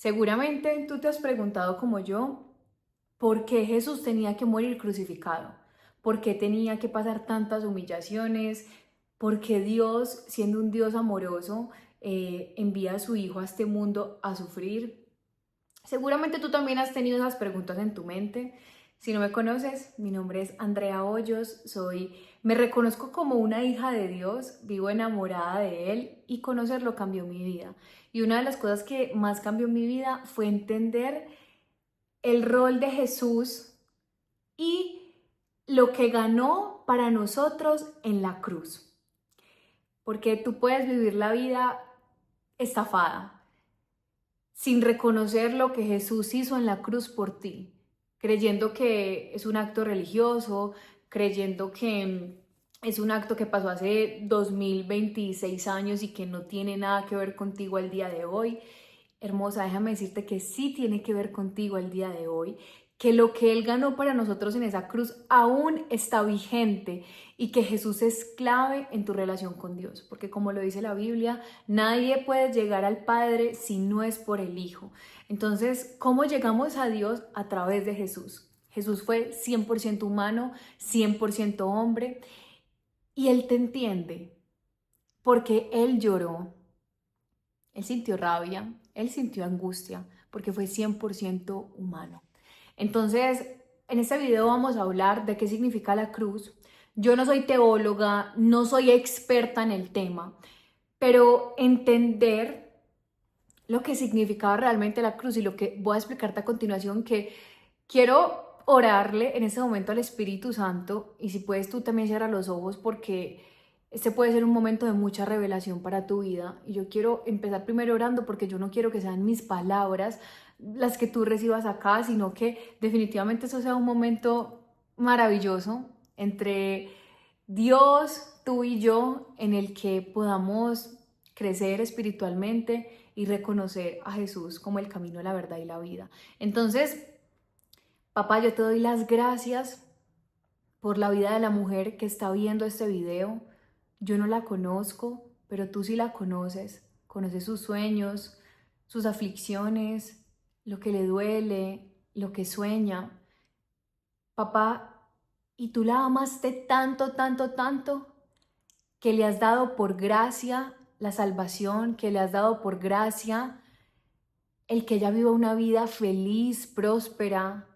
Seguramente tú te has preguntado como yo, ¿por qué Jesús tenía que morir crucificado? ¿Por qué tenía que pasar tantas humillaciones? ¿Por qué Dios, siendo un Dios amoroso, envía a su Hijo a este mundo a sufrir? Seguramente tú también has tenido esas preguntas en tu mente. Si no me conoces, mi nombre es Andrea Hoyos, me reconozco como una hija de Dios, vivo enamorada de Él y conocerlo cambió mi vida. Y una de las cosas que más cambió mi vida fue entender el rol de Jesús y lo que ganó para nosotros en la cruz. Porque tú puedes vivir la vida estafada, sin reconocer lo que Jesús hizo en la cruz por ti, creyendo que es un acto religioso, creyendo que es un acto que pasó hace 2026 años y que no tiene nada que ver contigo al día de hoy. Hermosa, déjame decirte que sí tiene que ver contigo el día de hoy, que lo que Él ganó para nosotros en esa cruz aún está vigente y que Jesús es clave en tu relación con Dios, porque como lo dice la Biblia, nadie puede llegar al Padre si no es por el Hijo. Entonces, ¿cómo llegamos a Dios? A través de Jesús. Jesús fue 100% humano, 100% hombre, y Él te entiende, porque Él lloró, Él sintió rabia, Él sintió angustia, porque fue 100% humano. Entonces, en este video vamos a hablar de qué significa la cruz. Yo no soy teóloga, no soy experta en el tema, pero entender lo que significaba realmente la cruz y lo que voy a explicarte a continuación, que quiero orarle en este momento al Espíritu Santo, y si puedes tú también cierra los ojos, porque este puede ser un momento de mucha revelación para tu vida. Y yo quiero empezar primero orando, porque yo no quiero que sean mis palabras las que tú recibas acá, sino que definitivamente eso sea un momento maravilloso entre Dios, tú y yo, en el que podamos crecer espiritualmente y reconocer a Jesús como el camino, la verdad y la vida. Entonces, papá, yo te doy las gracias por la vida de la mujer que está viendo este video. Yo no la conozco, pero tú sí la conoces. Conoces sus sueños, sus aflicciones, lo que le duele, lo que sueña. Papá, y tú la amaste tanto, tanto, tanto, que le has dado por gracia la salvación, que le has dado por gracia el que ella viva una vida feliz, próspera,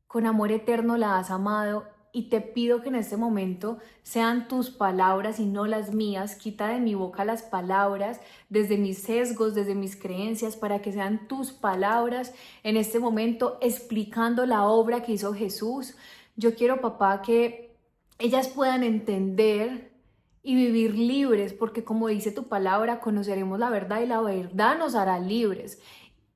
con amor eterno la has amado, y te pido que en este momento sean tus palabras y no las mías. Quita de mi boca las palabras desde mis sesgos, desde mis creencias, para que sean tus palabras en este momento explicando la obra que hizo Jesús. Yo quiero, papá, que ellas puedan entender y vivir libres, porque como dice tu palabra, conoceremos la verdad y la verdad nos hará libres.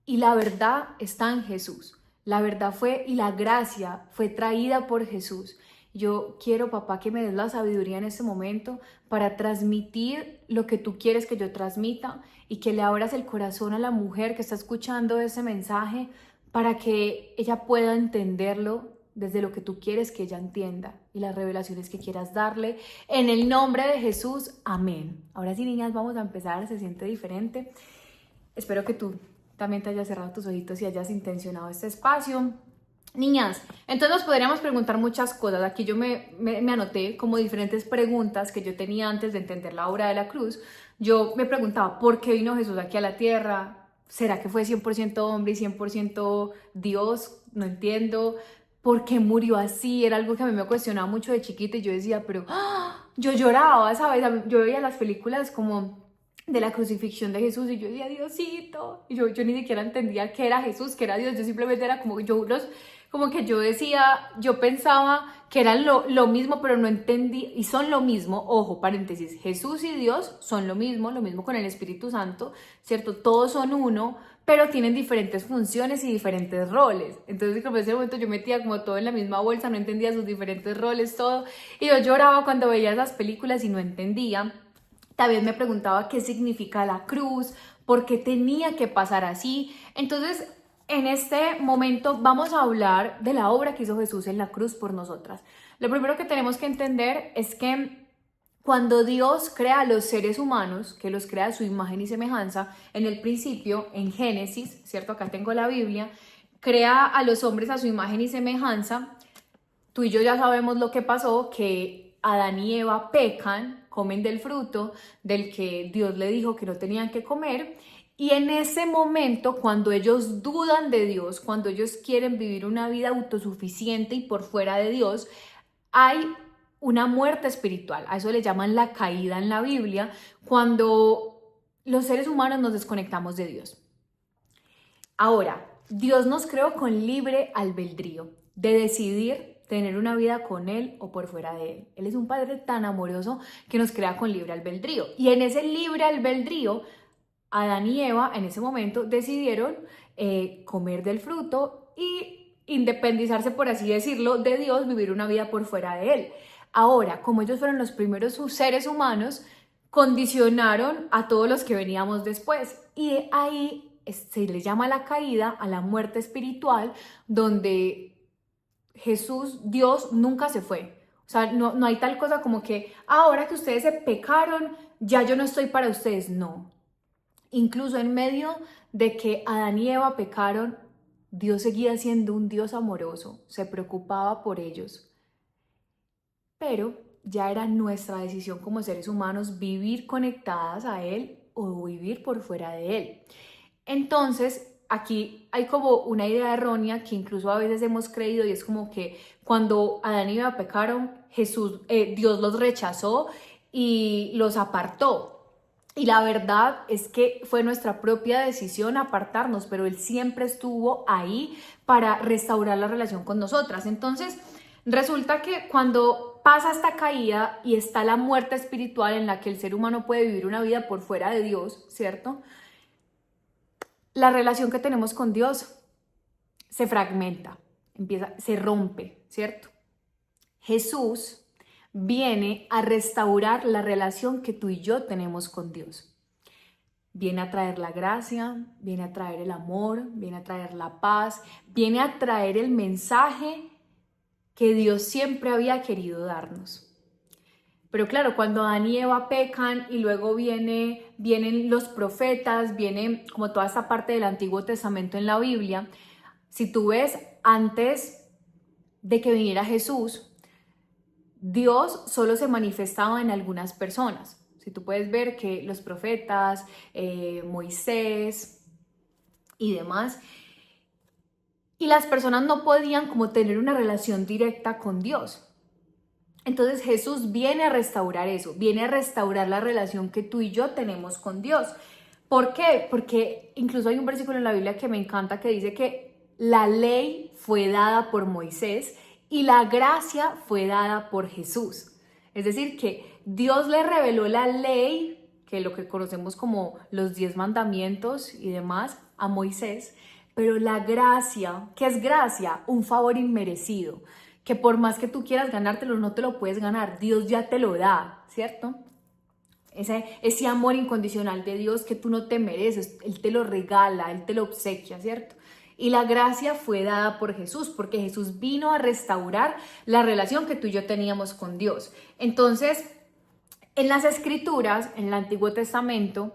Y la verdad está en Jesús. La verdad fue y la gracia fue traída por Jesús. Yo quiero, papá, que me des la sabiduría en este momento para transmitir lo que tú quieres que yo transmita, y que le abras el corazón a la mujer que está escuchando ese mensaje para que ella pueda entenderlo desde lo que tú quieres que ella entienda y las revelaciones que quieras darle. En el nombre de Jesús, amén. Ahora sí, niñas, vamos a empezar. Se siente diferente. Espero que tú también te hayas cerrado tus ojitos y hayas intencionado este espacio. Niñas, entonces nos podríamos preguntar muchas cosas. Aquí yo me anoté como diferentes preguntas que yo tenía antes de entender la obra de la cruz. Yo me preguntaba, ¿por qué vino Jesús aquí a la tierra? ¿Será que fue 100% hombre y 100% Dios? No entiendo. ¿Por qué murió así? Era algo que a mí me cuestionaba mucho de chiquita, y yo decía, pero yo lloraba, ¿sabes? Yo veía las películas como de la crucifixión de Jesús y yo decía, Diosito, y yo ni siquiera entendía qué era Jesús, qué era Dios. Yo simplemente era como que yo decía, yo pensaba que eran lo mismo, pero no entendí, y son lo mismo. Ojo, paréntesis, Jesús y Dios son lo mismo con el Espíritu Santo, ¿cierto? Todos son uno, pero tienen diferentes funciones y diferentes roles. Entonces, como en ese momento yo metía como todo en la misma bolsa, no entendía sus diferentes roles, todo, y yo lloraba cuando veía esas películas y no entendía. También me preguntaba qué significa la cruz, por qué tenía que pasar así. Entonces, en este momento vamos a hablar de la obra que hizo Jesús en la cruz por nosotras. Lo primero que tenemos que entender es que Cuando Dios crea a los seres humanos, que los crea a su imagen y semejanza, en el principio, en Génesis, ¿cierto? Acá tengo la Biblia, crea a los hombres a su imagen y semejanza. Tú y yo ya sabemos lo que pasó, que Adán y Eva pecan, comen del fruto del que Dios le dijo que no tenían que comer. Y en ese momento, cuando ellos dudan de Dios, cuando ellos quieren vivir una vida autosuficiente y por fuera de Dios, hay una muerte espiritual. A eso le llaman la caída en la Biblia, cuando los seres humanos nos desconectamos de Dios. Ahora, Dios nos creó con libre albedrío de decidir tener una vida con Él o por fuera de Él. Él es un Padre tan amoroso que nos crea con libre albedrío. Y en ese libre albedrío, Adán y Eva en ese momento decidieron comer del fruto y independizarse, por así decirlo, de Dios, vivir una vida por fuera de Él. Ahora, como ellos fueron los primeros seres humanos, condicionaron a todos los que veníamos después. Y ahí se le llama la caída, a la muerte espiritual, donde Jesús, Dios, nunca se fue. O sea, no hay tal cosa como que ahora que ustedes se pecaron, ya yo no estoy para ustedes. No. Incluso en medio de que Adán y Eva pecaron, Dios seguía siendo un Dios amoroso, se preocupaba por ellos. Pero ya era nuestra decisión como seres humanos vivir conectadas a Él o vivir por fuera de Él. Entonces, aquí hay como una idea errónea que incluso a veces hemos creído, y es como que cuando Adán y Eva pecaron, Dios los rechazó y los apartó. Y la verdad es que fue nuestra propia decisión apartarnos, pero Él siempre estuvo ahí para restaurar la relación con nosotras. Entonces, resulta que cuando pasa esta caída y está la muerte espiritual en la que el ser humano puede vivir una vida por fuera de Dios, ¿cierto? La relación que tenemos con Dios se fragmenta, se rompe, ¿cierto? Jesús viene a restaurar la relación que tú y yo tenemos con Dios. Viene a traer la gracia, viene a traer el amor, viene a traer la paz, viene a traer el mensaje que Dios siempre había querido darnos. Pero claro, cuando Adán y Eva pecan y luego vienen los profetas, viene como toda esta parte del Antiguo Testamento en la Biblia, si tú ves antes de que viniera Jesús, Dios solo se manifestaba en algunas personas. Si tú puedes ver que los profetas, Moisés y demás, y las personas no podían como tener una relación directa con Dios. Entonces Jesús viene a restaurar eso, viene a restaurar la relación que tú y yo tenemos con Dios. ¿Por qué? Porque incluso hay un versículo en la Biblia que me encanta que dice que la ley fue dada por Moisés y la gracia fue dada por Jesús. Es decir, que Dios le reveló la ley, que es lo que conocemos como los 10 mandamientos y demás, a Moisés, pero la gracia, ¿qué es gracia? Un favor inmerecido, que por más que tú quieras ganártelo, no te lo puedes ganar, Dios ya te lo da, ¿cierto? Ese amor incondicional de Dios que tú no te mereces, Él te lo regala, Él te lo obsequia, ¿cierto? Y la gracia fue dada por Jesús, porque Jesús vino a restaurar la relación que tú y yo teníamos con Dios. Entonces, en las Escrituras, en el Antiguo Testamento,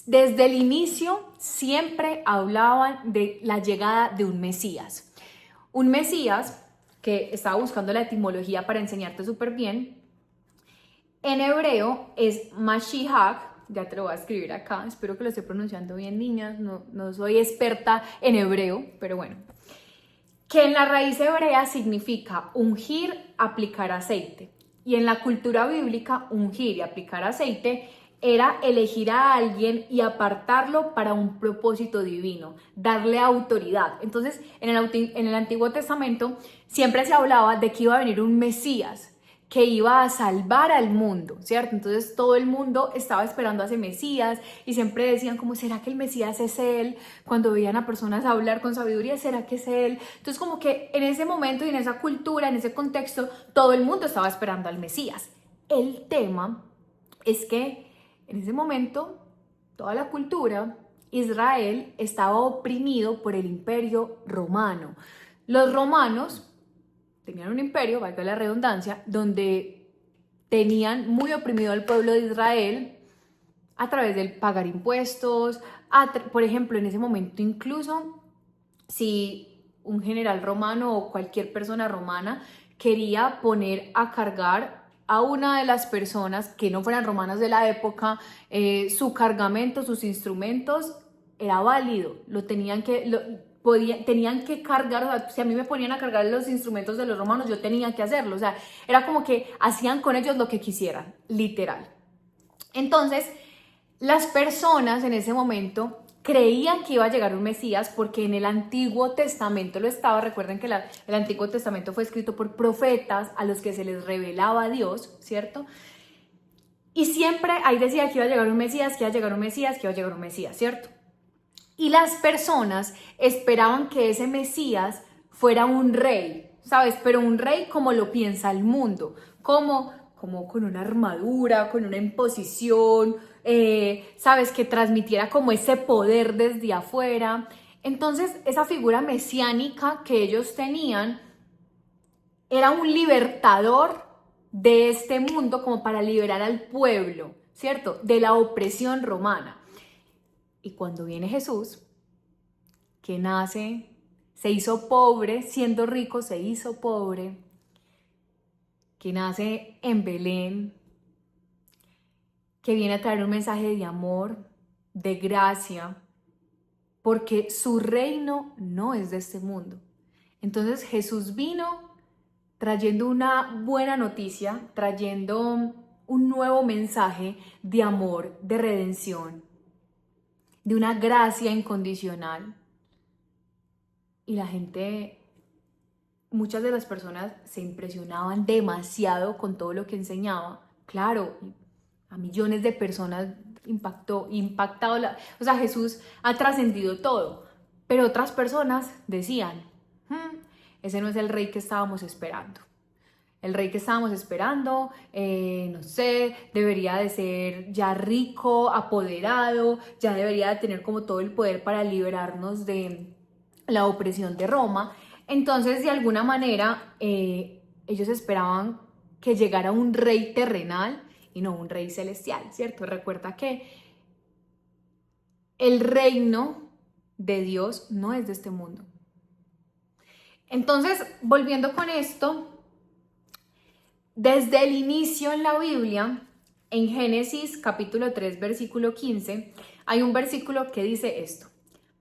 desde el inicio siempre hablaban de la llegada de un Mesías. Un Mesías, que estaba buscando la etimología para enseñarte súper bien, en hebreo es Mashiach, ya te lo voy a escribir acá, espero que lo esté pronunciando bien, niñas, no soy experta en hebreo, pero bueno, que en la raíz hebrea significa ungir, aplicar aceite. Y en la cultura bíblica, ungir y aplicar aceite era elegir a alguien y apartarlo para un propósito divino, darle autoridad. Entonces, en el Antiguo Testamento siempre se hablaba de que iba a venir un Mesías, que iba a salvar al mundo, ¿cierto? Entonces todo el mundo estaba esperando a ese Mesías y siempre decían como, ¿será que el Mesías es él? Cuando veían a personas hablar con sabiduría, ¿será que es él? Entonces como que en ese momento y en esa cultura, en ese contexto, todo el mundo estaba esperando al Mesías. El tema es que en ese momento, toda la cultura, Israel estaba oprimido por el Imperio Romano. Los romanos tenían un imperio, valga la redundancia, donde tenían muy oprimido al pueblo de Israel a través del pagar impuestos, por ejemplo, en ese momento incluso si un general romano o cualquier persona romana quería poner a cargar a una de las personas que no fueran romanas de la época, su cargamento, sus instrumentos, era válido, tenían que cargar, o sea, si a mí me ponían a cargar los instrumentos de los romanos, yo tenía que hacerlo, o sea, era como que hacían con ellos lo que quisieran, literal. Entonces, las personas en ese momento creían que iba a llegar un Mesías porque en el Antiguo Testamento lo estaba. Recuerden que el Antiguo Testamento fue escrito por profetas a los que se les revelaba a Dios, ¿cierto? Y siempre ahí decía que iba a llegar un Mesías, que iba a llegar un Mesías, que iba a llegar un Mesías, ¿cierto? Y las personas esperaban que ese Mesías fuera un rey, ¿sabes? Pero un rey como lo piensa el mundo, como con una armadura, con una imposición, ¿sabes? Que transmitiera como ese poder desde afuera. Entonces, esa figura mesiánica que ellos tenían era un libertador de este mundo como para liberar al pueblo, ¿cierto? De la opresión romana. Y cuando viene Jesús, que nace, se hizo pobre, siendo rico se hizo pobre, que nace en Belén, que viene a traer un mensaje de amor, de gracia, porque su reino no es de este mundo. Entonces Jesús vino trayendo una buena noticia, trayendo un nuevo mensaje de amor, de redención, de una gracia incondicional. Y la gente, muchas de las personas se impresionaban demasiado con todo lo que enseñaba. Claro, a millones de personas impactado, o sea, Jesús ha trascendido todo, pero otras personas decían, ese no es el rey que estábamos esperando. El rey que estábamos esperando, no sé, debería de ser ya rico, apoderado, ya debería de tener como todo el poder para liberarnos de la opresión de Roma. Entonces, de alguna manera, ellos esperaban que llegara un rey terrenal y no un rey celestial, ¿cierto? Recuerda que el reino de Dios no es de este mundo. Entonces, volviendo con esto, desde el inicio en la Biblia, en Génesis capítulo 3, versículo 15, hay un versículo que dice esto: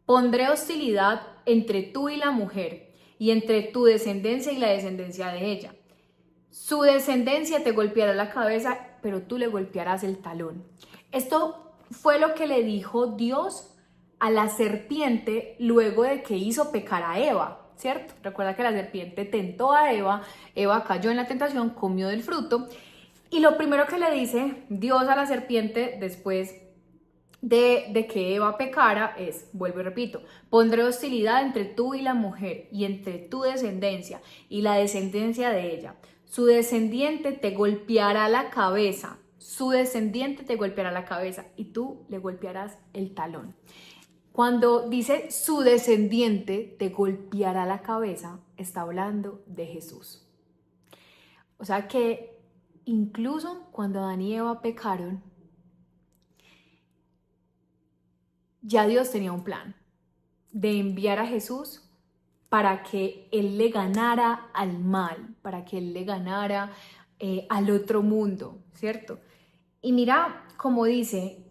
pondré hostilidad entre tú y la mujer, y entre tu descendencia y la descendencia de ella. Su descendencia te golpeará la cabeza, pero tú le golpearás el talón. Esto fue lo que le dijo Dios a la serpiente luego de que hizo pecar a Eva, ¿cierto? Recuerda que la serpiente tentó a Eva, Eva cayó en la tentación, comió del fruto, y lo primero que le dice Dios a la serpiente después de que Eva pecara es, vuelvo y repito, pondré hostilidad entre tú y la mujer, y entre tu descendencia y la descendencia de ella. Su descendiente te golpeará la cabeza, su descendiente te golpeará la cabeza, y tú le golpearás el talón. Cuando dice su descendiente te golpeará la cabeza, está hablando de Jesús. O sea que incluso cuando Adán y Eva pecaron, ya Dios tenía un plan de enviar a Jesús para que Él le ganara al mal, para que Él le ganara al otro mundo, ¿cierto? Y mira cómo dice,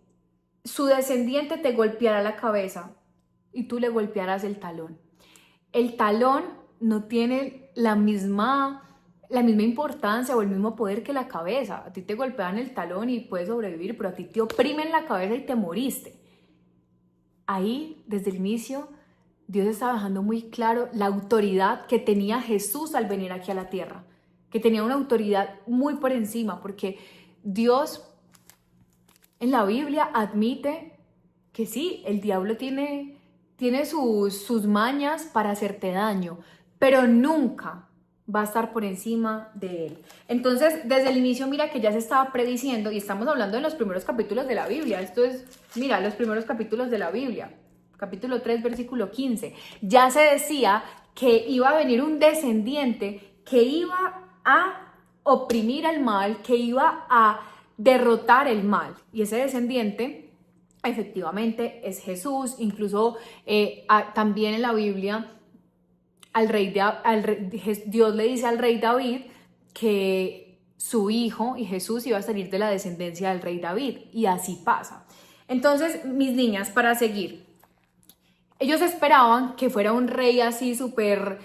su descendiente te golpeará la cabeza y tú le golpearás el talón. El talón no tiene la misma importancia o el mismo poder que la cabeza. A ti te golpean el talón y puedes sobrevivir, pero a ti te oprimen la cabeza y te moriste. Ahí, desde el inicio, Dios estaba dejando muy claro la autoridad que tenía Jesús al venir aquí a la tierra, que tenía una autoridad muy por encima, porque Dios en la Biblia admite que sí, el diablo tiene sus mañas para hacerte daño, pero nunca va a estar por encima de él. Entonces, desde el inicio, mira que ya se estaba prediciendo, y estamos hablando de los primeros capítulos de la Biblia. Esto es, mira, los primeros capítulos de la Biblia. Capítulo 3, versículo 15. Ya se decía que iba a venir un descendiente que iba a oprimir el mal, que iba a derrotar el mal. Y ese descendiente efectivamente es Jesús. Incluso también en la Biblia Dios le dice al rey David que su hijo y Jesús iba a salir de la descendencia del rey David, y así pasa. Entonces, mis niñas, para seguir, ellos esperaban que fuera un rey así súper,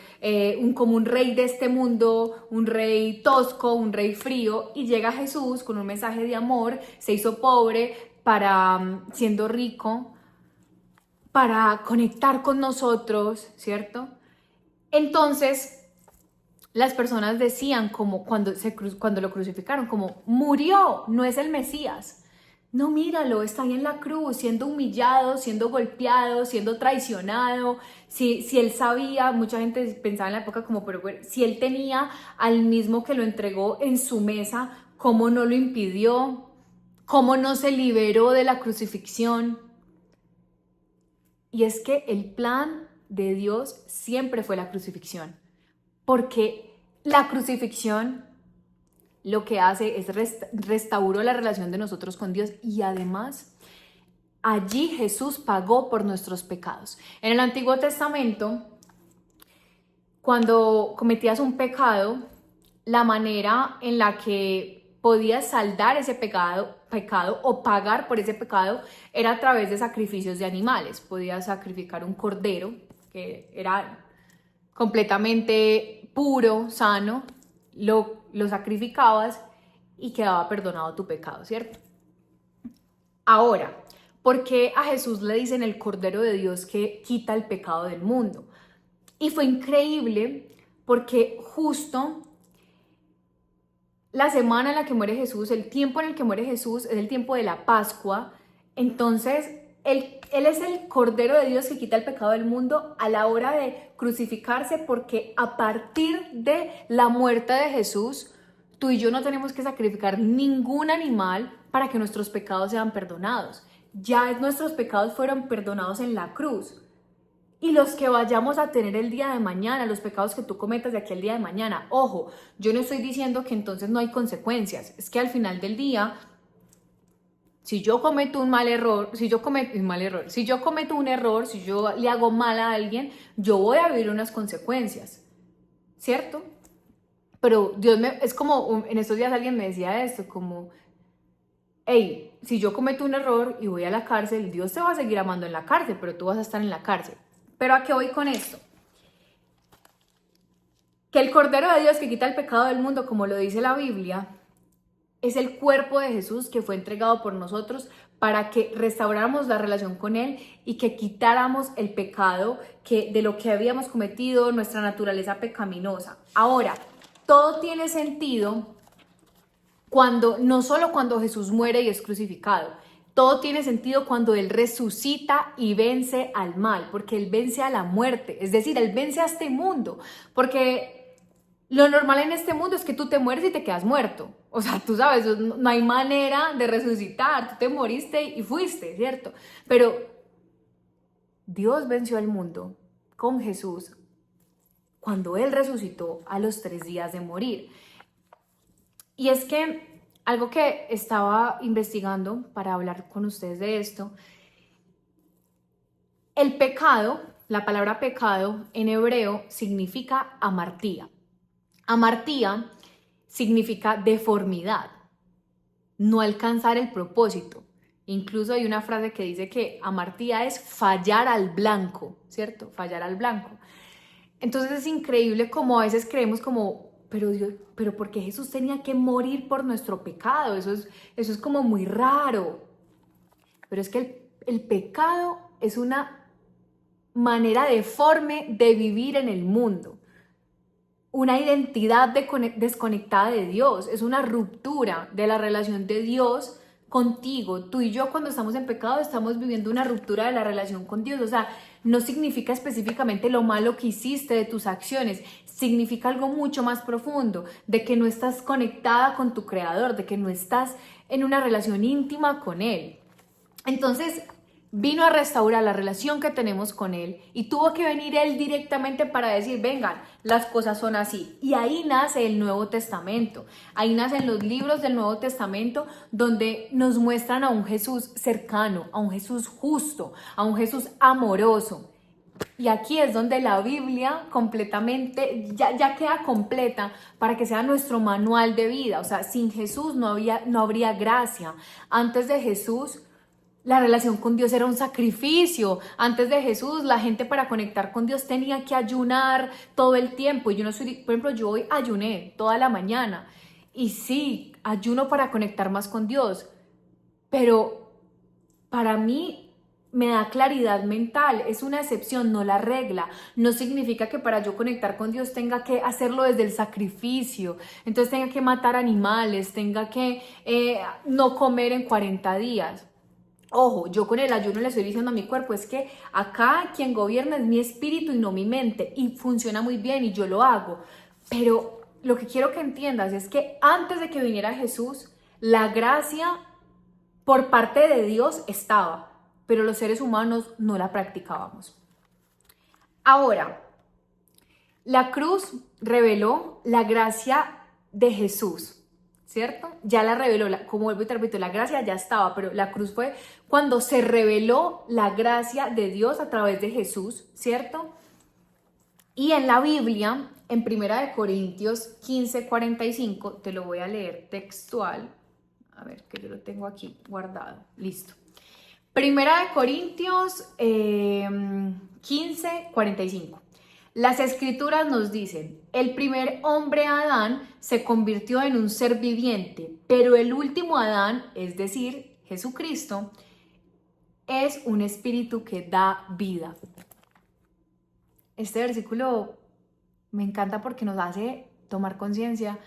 como un rey de este mundo, un rey tosco, un rey frío, y llega Jesús con un mensaje de amor, se hizo pobre para, siendo rico, para conectar con nosotros, ¿cierto? Entonces, las personas decían, como cuando lo crucificaron, como murió, no es el Mesías. No, míralo, está ahí en la cruz, siendo humillado, siendo golpeado, siendo traicionado. Si él sabía, mucha gente pensaba en la época como, pero bueno, si él tenía al mismo que lo entregó en su mesa, ¿cómo no lo impidió? ¿Cómo no se liberó de la crucifixión? Y es que el plan de Dios siempre fue la crucifixión, porque la crucifixión lo que hace es restauró la relación de nosotros con Dios, y además allí Jesús pagó por nuestros pecados. En el Antiguo Testamento, cuando cometías un pecado, la manera en la que podías saldar ese pecado o pagar por ese pecado era a través de sacrificios de animales. Podías sacrificar un cordero que era completamente puro, sano, lo sacrificabas y quedaba perdonado tu pecado, ¿cierto? Ahora, ¿por qué a Jesús le dicen el Cordero de Dios que quita el pecado del mundo? Y fue increíble porque justo la semana en la que muere Jesús, el tiempo en el que muere Jesús es el tiempo de la Pascua. Entonces, Él es el Cordero de Dios que quita el pecado del mundo a la hora de crucificarse, porque a partir de la muerte de Jesús, tú y yo no tenemos que sacrificar ningún animal para que nuestros pecados sean perdonados. Ya nuestros pecados fueron perdonados en la cruz. Y los que vayamos a tener el día de mañana, los pecados que tú cometas de aquí al día de mañana, ojo, yo no estoy diciendo que entonces no hay consecuencias. Es que al final del día, si yo cometo un error, si yo cometo un error, si yo le hago mal a alguien, yo voy a vivir unas consecuencias, ¿cierto? Pero es como, en estos días alguien me decía esto, como, hey, si yo cometo un error y voy a la cárcel, Dios te va a seguir amando en la cárcel, pero tú vas a estar en la cárcel. ¿Pero a qué voy con esto? Que el Cordero de Dios que quita el pecado del mundo, como lo dice la Biblia, es el cuerpo de Jesús que fue entregado por nosotros para que restauráramos la relación con Él y que quitáramos el pecado de lo que habíamos cometido, nuestra naturaleza pecaminosa. Ahora, todo tiene sentido no solo cuando Jesús muere y es crucificado. Todo tiene sentido cuando Él resucita y vence al mal, porque Él vence a la muerte, es decir, Él vence a este mundo, porque lo normal en este mundo es que tú te mueres y te quedas muerto. O sea, tú sabes, no hay manera de resucitar, tú te moriste y fuiste, ¿cierto? Pero Dios venció al mundo con Jesús cuando Él resucitó a los 3 días de morir. Y es que algo que estaba investigando para hablar con ustedes de esto, el pecado, la palabra pecado en hebreo significa amartía. Amartía significa deformidad, no alcanzar el propósito. Incluso hay una frase que dice que amartía es fallar al blanco, ¿cierto? Fallar al blanco. Entonces es increíble como a veces creemos como, pero Dios, pero ¿por qué Jesús tenía que morir por nuestro pecado? Eso es como muy raro. Pero es que el pecado es una manera deforme de vivir en el mundo. Una identidad desconectada de Dios, es una ruptura de la relación de Dios contigo. Tú y yo, cuando estamos en pecado, estamos viviendo una ruptura de la relación con Dios. O sea, no significa específicamente lo malo que hiciste, de tus acciones, significa algo mucho más profundo, de que no estás conectada con tu Creador, de que no estás en una relación íntima con Él. Entonces, vino a restaurar la relación que tenemos con Él y tuvo que venir Él directamente para decir, vengan, las cosas son así. Y ahí nace el Nuevo Testamento, ahí nacen los libros del Nuevo Testamento donde nos muestran a un Jesús cercano, a un Jesús justo, a un Jesús amoroso. Y aquí es donde la Biblia completamente ya queda completa para que sea nuestro manual de vida. O sea, sin Jesús no habría gracia. Antes de Jesús, la relación con Dios era un sacrificio. Antes de Jesús, la gente para conectar con Dios tenía que ayunar todo el tiempo. Y yo no soy, por ejemplo, yo hoy ayuné toda la mañana. Y sí, ayuno para conectar más con Dios. Pero para mí me da claridad mental, es una excepción, no la regla. No significa que para yo conectar con Dios tenga que hacerlo desde el sacrificio, entonces tenga que matar animales, tenga que no comer en 40 días. Ojo, yo con el ayuno le estoy diciendo a mi cuerpo, es que acá quien gobierna es mi espíritu y no mi mente, y funciona muy bien y yo lo hago. Pero lo que quiero que entiendas es que antes de que viniera Jesús, la gracia por parte de Dios estaba, pero los seres humanos no la practicábamos. Ahora, la cruz reveló la gracia de Jesús, ¿cierto? Ya la reveló, como vuelvo y te repito, la gracia ya estaba, pero la cruz fue cuando se reveló la gracia de Dios a través de Jesús, ¿cierto? Y en la Biblia, en 1 Corintios 15:45, te lo voy a leer textual. A ver, que yo lo tengo aquí guardado. Listo. 1 Corintios 15:45. Las escrituras nos dicen, el primer hombre Adán se convirtió en un ser viviente, pero el último Adán, es decir, Jesucristo, es un espíritu que da vida. Este versículo me encanta porque nos hace tomar conciencia.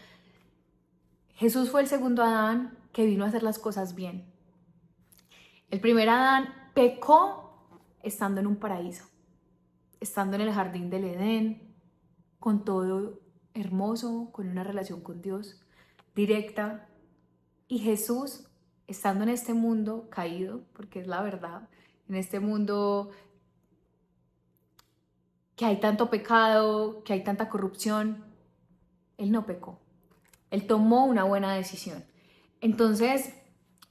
Jesús fue el segundo Adán que vino a hacer las cosas bien. El primer Adán pecó estando en un paraíso, estando en el jardín del Edén, con todo hermoso, con una relación con Dios directa. Y Jesús, estando en este mundo caído, porque es la verdad, en este mundo que hay tanto pecado, que hay tanta corrupción, Él no pecó. Él tomó una buena decisión. Entonces,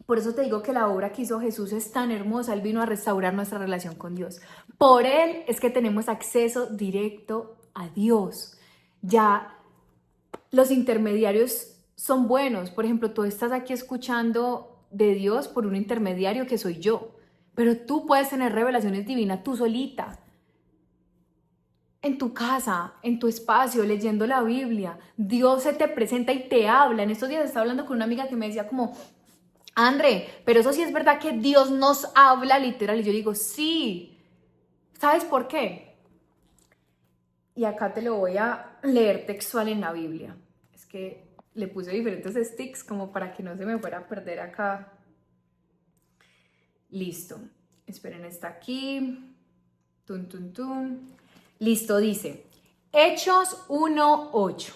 por eso te digo que la obra que hizo Jesús es tan hermosa. Él vino a restaurar nuestra relación con Dios. Por Él es que tenemos acceso directo a Dios. Ya los intermediarios son buenos. Por ejemplo, tú estás aquí escuchando de Dios por un intermediario que soy yo. Pero tú puedes tener revelaciones divinas tú solita. En tu casa, en tu espacio, leyendo la Biblia. Dios se te presenta y te habla. En estos días estaba hablando con una amiga que me decía como, André, pero eso sí es verdad que Dios nos habla literal. Y yo digo, sí. ¿Sabes por qué? Y acá te lo voy a leer textual en la Biblia. Es que le puse diferentes sticks como para que no se me fuera a perder acá. Listo. Esperen, está aquí. Tun, tun, tun. Listo, dice. Hechos 1:8.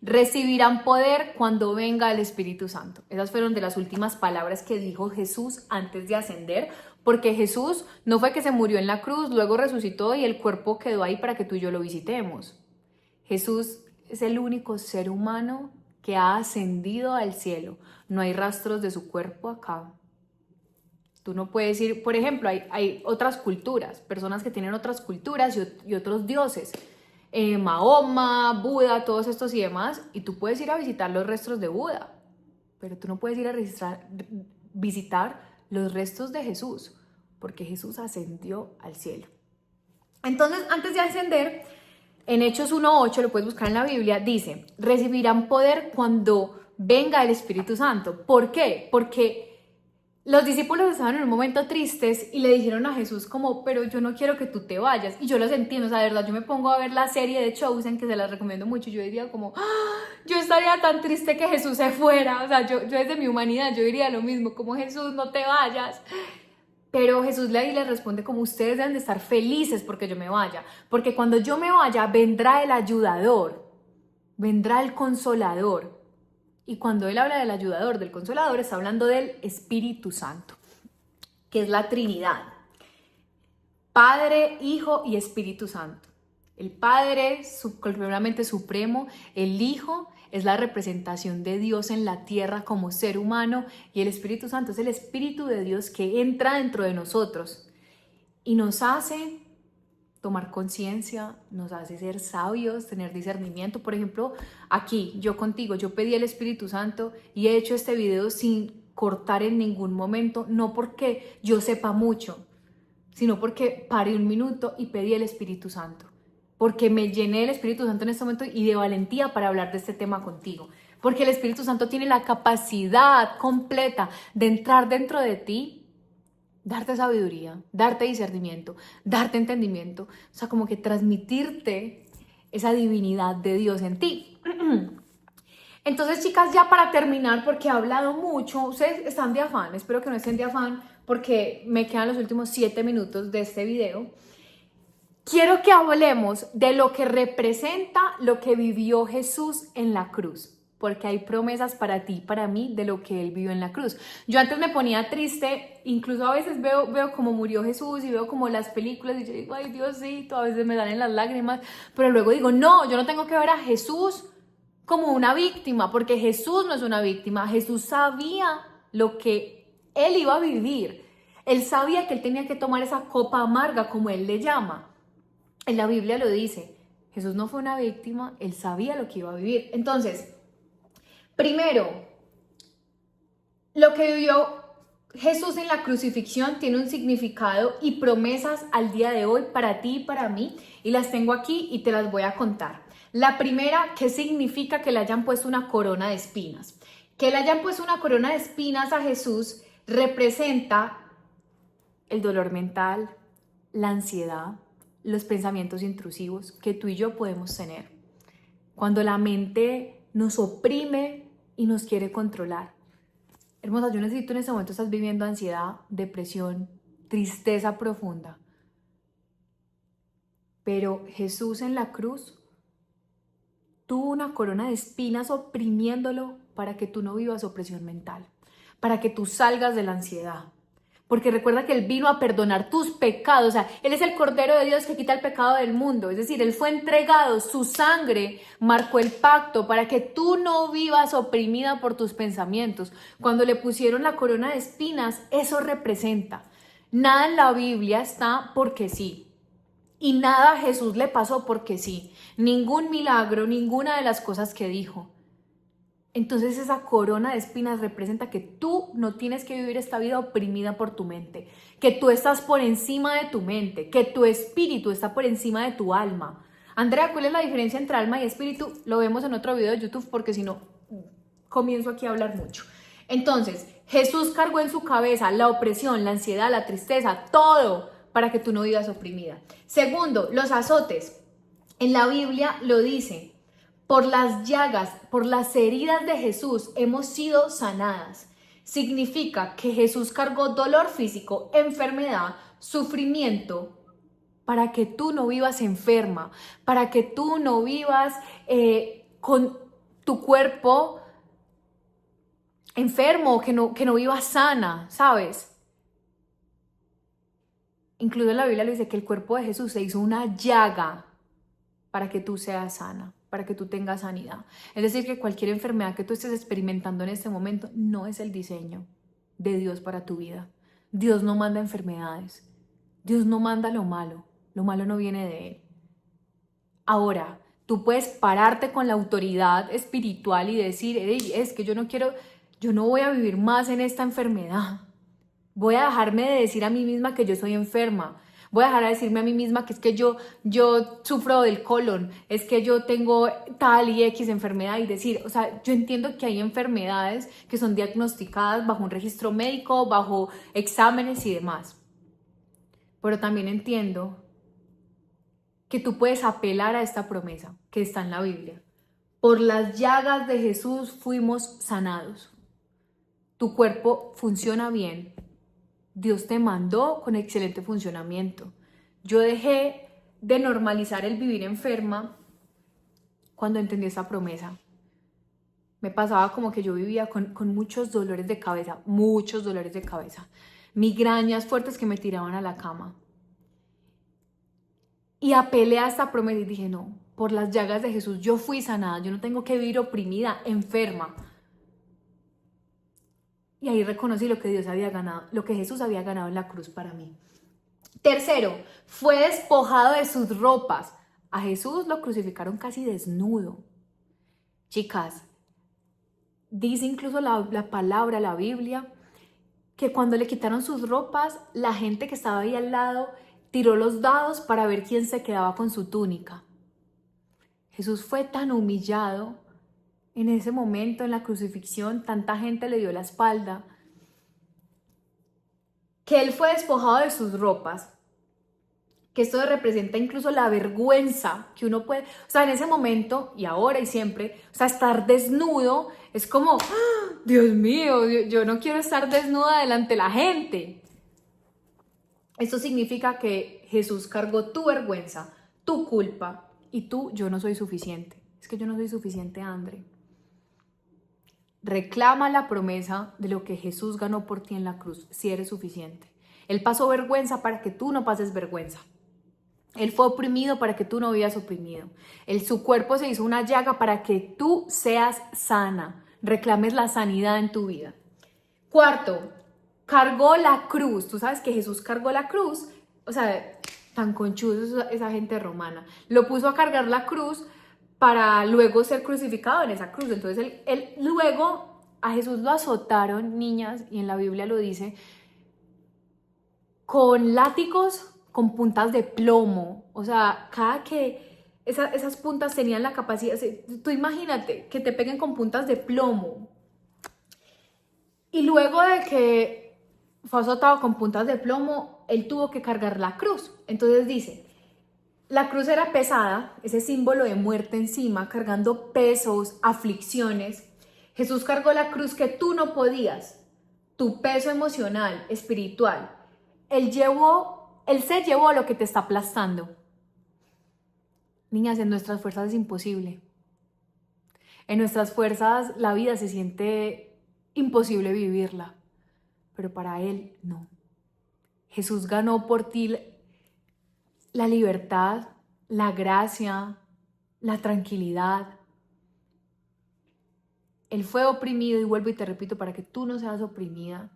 Recibirán poder cuando venga el Espíritu Santo. Esas fueron de las últimas palabras que dijo Jesús antes de ascender, porque Jesús no fue que se murió en la cruz, luego resucitó y el cuerpo quedó ahí para que tú y yo lo visitemos. Jesús es el único ser humano que ha ascendido al cielo. No hay rastros de su cuerpo acá. Tú no puedes ir, por ejemplo, hay otras culturas, personas que tienen otras culturas y otros dioses. Mahoma, Buda, todos estos y demás, y tú puedes ir a visitar los restos de Buda, pero tú no puedes ir a visitar los restos de Jesús, porque Jesús ascendió al cielo. Entonces, antes de ascender, en Hechos 1:8, lo puedes buscar en la Biblia, dice, recibirán poder cuando venga el Espíritu Santo. ¿Por qué? Porque los discípulos estaban en un momento tristes y le dijeron a Jesús como, pero yo no quiero que tú te vayas. Y yo los entiendo, o sea, de verdad, yo me pongo a ver la serie de Chosen, que se las recomiendo mucho, y yo diría como, yo estaría tan triste que Jesús se fuera. O sea, yo desde mi humanidad, yo diría lo mismo, como Jesús, no te vayas. Pero Jesús le responde como, ustedes deben de estar felices porque yo me vaya. Porque cuando yo me vaya, vendrá el ayudador, vendrá el consolador. Y cuando él habla del ayudador, del consolador, está hablando del Espíritu Santo, que es la Trinidad. Padre, Hijo y Espíritu Santo. El Padre, completamente supremo, el Hijo es la representación de Dios en la tierra como ser humano y el Espíritu Santo es el Espíritu de Dios que entra dentro de nosotros y nos hace tomar conciencia, nos hace ser sabios, tener discernimiento. Por ejemplo, aquí, yo contigo, yo pedí el Espíritu Santo y he hecho este video sin cortar en ningún momento, no porque yo sepa mucho, sino porque paré un minuto y pedí el Espíritu Santo. Porque me llené del Espíritu Santo en este momento y de valentía para hablar de este tema contigo. Porque el Espíritu Santo tiene la capacidad completa de entrar dentro de ti, darte sabiduría, darte discernimiento, darte entendimiento, o sea, como que transmitirte esa divinidad de Dios en ti. Entonces, chicas, ya para terminar, porque he hablado mucho, ustedes están de afán, espero que no estén de afán, porque me quedan los últimos 7 minutos de este video. Quiero que hablemos de lo que representa lo que vivió Jesús en la cruz. Porque hay promesas para ti y para mí de lo que Él vivió en la cruz. Yo antes me ponía triste, incluso a veces veo cómo murió Jesús y veo como las películas y yo digo, ay Diosito, a veces me dan en las lágrimas, pero luego digo, no, yo no tengo que ver a Jesús como una víctima, porque Jesús no es una víctima, Jesús sabía lo que Él iba a vivir. Él sabía que Él tenía que tomar esa copa amarga, como Él le llama. En la Biblia lo dice, Jesús no fue una víctima, Él sabía lo que iba a vivir. Entonces, primero, lo que vivió Jesús en la crucifixión tiene un significado y promesas al día de hoy para ti y para mí, y las tengo aquí y te las voy a contar. La primera, ¿qué significa que le hayan puesto una corona de espinas? Que le hayan puesto una corona de espinas a Jesús representa el dolor mental, la ansiedad, los pensamientos intrusivos que tú y yo podemos tener. Cuando la mente nos oprime y nos quiere controlar. Hermosa, yo necesito en este momento, estás viviendo ansiedad, depresión, tristeza profunda. Pero Jesús en la cruz tuvo una corona de espinas oprimiéndolo para que tú no vivas opresión mental, para que tú salgas de la ansiedad. Porque recuerda que Él vino a perdonar tus pecados, o sea, Él es el Cordero de Dios que quita el pecado del mundo, es decir, Él fue entregado, su sangre marcó el pacto para que tú no vivas oprimida por tus pensamientos. Cuando le pusieron la corona de espinas, eso representa. Nada en la Biblia está porque sí, y nada a Jesús le pasó porque sí, ningún milagro, ninguna de las cosas que dijo. Entonces esa corona de espinas representa que tú no tienes que vivir esta vida oprimida por tu mente, que tú estás por encima de tu mente, que tu espíritu está por encima de tu alma. Andrea, ¿cuál es la diferencia entre alma y espíritu? Lo vemos en otro video de YouTube porque si no, comienzo aquí a hablar mucho. Entonces, Jesús cargó en su cabeza la opresión, la ansiedad, la tristeza, todo para que tú no vivas oprimida. Segundo, los azotes. En la Biblia lo dice. Por las llagas, por las heridas de Jesús hemos sido sanadas. Significa que Jesús cargó dolor físico, enfermedad, sufrimiento, para que tú no vivas enferma, para que tú no vivas con tu cuerpo enfermo, que no vivas sana, ¿sabes? Incluso en la Biblia lo dice que el cuerpo de Jesús se hizo una llaga para que tú seas sana, para que tú tengas sanidad. Es decir, que cualquier enfermedad que tú estés experimentando en este momento no es el diseño de Dios para tu vida. Dios no manda enfermedades. Dios no manda lo malo. Lo malo no viene de Él. Ahora, tú puedes pararte con la autoridad espiritual y decir, hey, es que yo no voy a vivir más en esta enfermedad. Voy a dejarme de decir a mí misma que yo soy enferma. Voy a dejar de decirme a mí misma que es que yo sufro del colon, es que yo tengo tal y X enfermedad y decir, o sea, yo entiendo que hay enfermedades que son diagnosticadas bajo un registro médico, bajo exámenes y demás. Pero también entiendo que tú puedes apelar a esta promesa que está en la Biblia. Por las llagas de Jesús fuimos sanados. Tu cuerpo funciona bien. Dios te mandó con excelente funcionamiento. Yo dejé de normalizar el vivir enferma cuando entendí esta promesa. Me pasaba como que yo vivía con muchos dolores de cabeza, migrañas fuertes que me tiraban a la cama. Y apelé a esta promesa y dije, no, por las llagas de Jesús yo fui sanada, yo no tengo que vivir oprimida, enferma. Y ahí reconocí lo que Dios había ganado, lo que Jesús había ganado en la cruz para mí. Tercero, fue despojado de sus ropas. A Jesús lo crucificaron casi desnudo. Chicas, dice incluso la palabra, la Biblia, que cuando le quitaron sus ropas, la gente que estaba ahí al lado tiró los dados para ver quién se quedaba con su túnica. Jesús fue tan humillado en ese momento, en la crucifixión, tanta gente le dio la espalda, que él fue despojado de sus ropas, que esto representa incluso la vergüenza que uno puede, o sea, en ese momento y ahora y siempre, o sea, estar desnudo es como, ¡ah! Dios mío, yo no quiero estar desnuda delante de la gente. Esto significa que Jesús cargó tu vergüenza, tu culpa y yo no soy suficiente. Es que yo no soy suficiente, André. Reclama la promesa de lo que Jesús ganó por ti en la cruz, si eres suficiente. Él pasó vergüenza para que tú no pases vergüenza. Él fue oprimido para que tú no vivas oprimido. Su cuerpo se hizo una llaga para que tú seas sana. Reclames la sanidad en tu vida. Cuarto, cargó la cruz. Tú sabes que Jesús cargó la cruz. O sea, tan conchudos esa gente romana. Lo puso a cargar la cruz para luego ser crucificado en esa cruz. Entonces él luego a Jesús lo azotaron, niñas, y en la Biblia lo dice, con látigos con puntas de plomo. O sea, cada que esas puntas tenían la capacidad, tú imagínate que te peguen con puntas de plomo. Y luego de que fue azotado con puntas de plomo, él tuvo que cargar la cruz. Entonces dice, la cruz era pesada, ese símbolo de muerte encima, cargando pesos, aflicciones. Jesús cargó la cruz que tú no podías, tu peso emocional, espiritual. Él se llevó lo que te está aplastando. Niñas, en nuestras fuerzas es imposible. En nuestras fuerzas la vida se siente imposible vivirla, pero para Él no. Jesús ganó por ti la libertad, la gracia, la tranquilidad. Él fue oprimido, y vuelvo y te repito, para que tú no seas oprimida,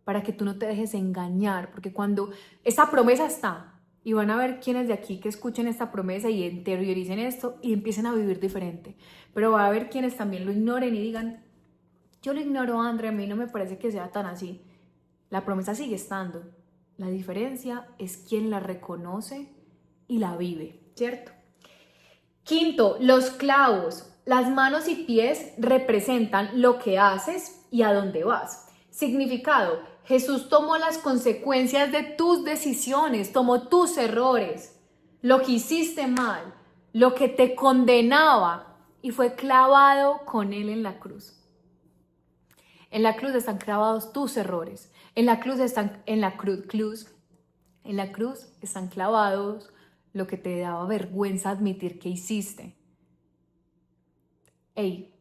para que tú no te dejes engañar, porque cuando esta promesa está, y van a ver quienes de aquí que escuchen esta promesa y interioricen esto y empiecen a vivir diferente, pero va a haber quienes también lo ignoren y digan, yo lo ignoro, André, a mí no me parece que sea tan así. La promesa sigue estando, la diferencia es quien la reconoce y la vive, ¿cierto? Quinto, los clavos. Las manos y pies representan lo que haces y a dónde vas. Significado, Jesús tomó las consecuencias de tus decisiones, tomó tus errores, lo que hiciste mal, lo que te condenaba y fue clavado con él en la cruz. En la cruz están clavados tus errores. En la cruz están clavados lo que te daba vergüenza admitir que hiciste. Ey,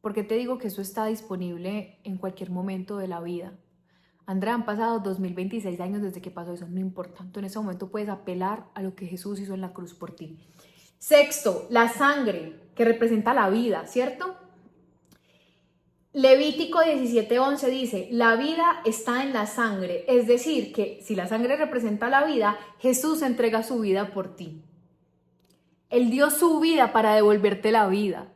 ¿por qué te digo que eso está disponible en cualquier momento de la vida? Andrea, han pasado 2026 años desde que pasó eso, no importa. Tú en ese momento puedes apelar a lo que Jesús hizo en la cruz por ti. Sexto, la sangre, que representa la vida, ¿cierto? Levítico 17:11 dice, la vida está en la sangre, es decir, que si la sangre representa la vida, Jesús entrega su vida por ti. Él dio su vida para devolverte la vida.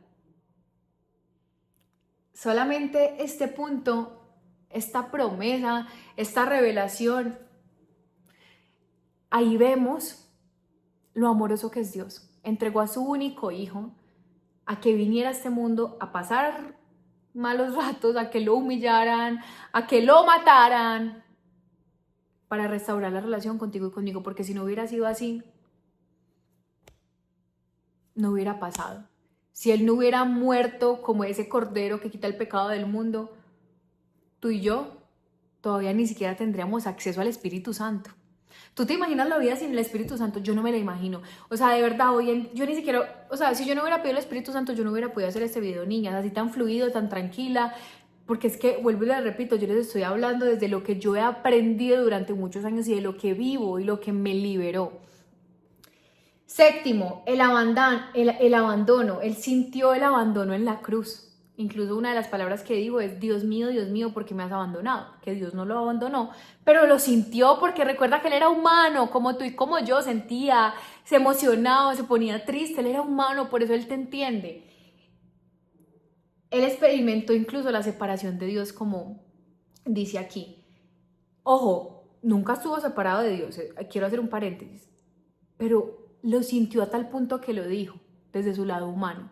Solamente este punto, esta promesa, esta revelación, ahí vemos lo amoroso que es Dios. Entregó a su único hijo a que viniera a este mundo a pasar malos ratos, a que lo humillaran, a que lo mataran, para restaurar la relación contigo y conmigo, porque si no hubiera sido así, no hubiera pasado. Si Él no hubiera muerto como ese cordero que quita el pecado del mundo, tú y yo todavía ni siquiera tendríamos acceso al Espíritu Santo. ¿Tú te imaginas la vida sin el Espíritu Santo? Yo no me la imagino. O sea, de verdad, yo ni siquiera, o sea, si yo no hubiera pedido el Espíritu Santo, yo no hubiera podido hacer este video, niñas, así tan fluido, tan tranquila, porque es que, vuelvo y les repito, yo les estoy hablando desde lo que yo he aprendido durante muchos años y de lo que vivo y lo que me liberó. Séptimo, el abandono. Él sintió el abandono en la cruz. Incluso una de las palabras que dijo es: Dios mío, ¿por qué me has abandonado? Que Dios no lo abandonó, pero lo sintió, porque recuerda que él era humano, como tú y como yo, sentía, se emocionaba, se ponía triste, él era humano, por eso él te entiende. Él experimentó incluso la separación de Dios, como dice aquí. Ojo, nunca estuvo separado de Dios, quiero hacer un paréntesis, pero lo sintió a tal punto que lo dijo desde su lado humano.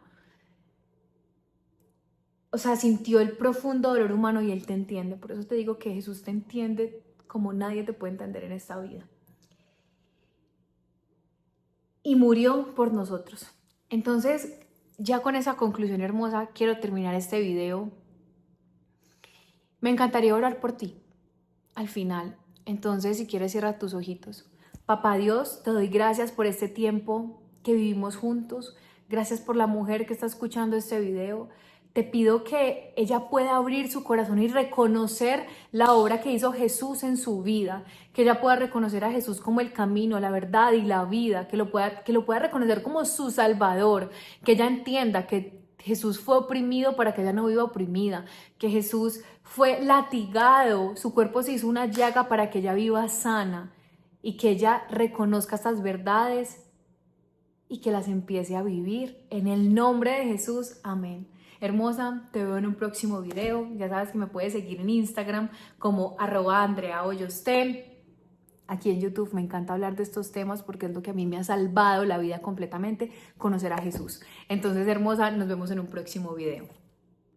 O sea, sintió el profundo dolor humano y Él te entiende. Por eso te digo que Jesús te entiende como nadie te puede entender en esta vida. Y murió por nosotros. Entonces, ya con esa conclusión hermosa, quiero terminar este video. Me encantaría orar por ti al final. Entonces, si quieres, cierra tus ojitos. Papá Dios, te doy gracias por este tiempo que vivimos juntos. Gracias por la mujer que está escuchando este video. Te pido que ella pueda abrir su corazón y reconocer la obra que hizo Jesús en su vida, que ella pueda reconocer a Jesús como el camino, la verdad y la vida, que lo pueda reconocer como su Salvador, que ella entienda que Jesús fue oprimido para que ella no viva oprimida, que Jesús fue latigado, su cuerpo se hizo una llaga para que ella viva sana, y que ella reconozca estas verdades y que las empiece a vivir. En el nombre de Jesús, amén. Hermosa, te veo en un próximo video. Ya sabes que me puedes seguir en Instagram como @AndreaHoyosté. Aquí en YouTube me encanta hablar de estos temas porque es lo que a mí me ha salvado la vida completamente, conocer a Jesús. Entonces, hermosa, nos vemos en un próximo video.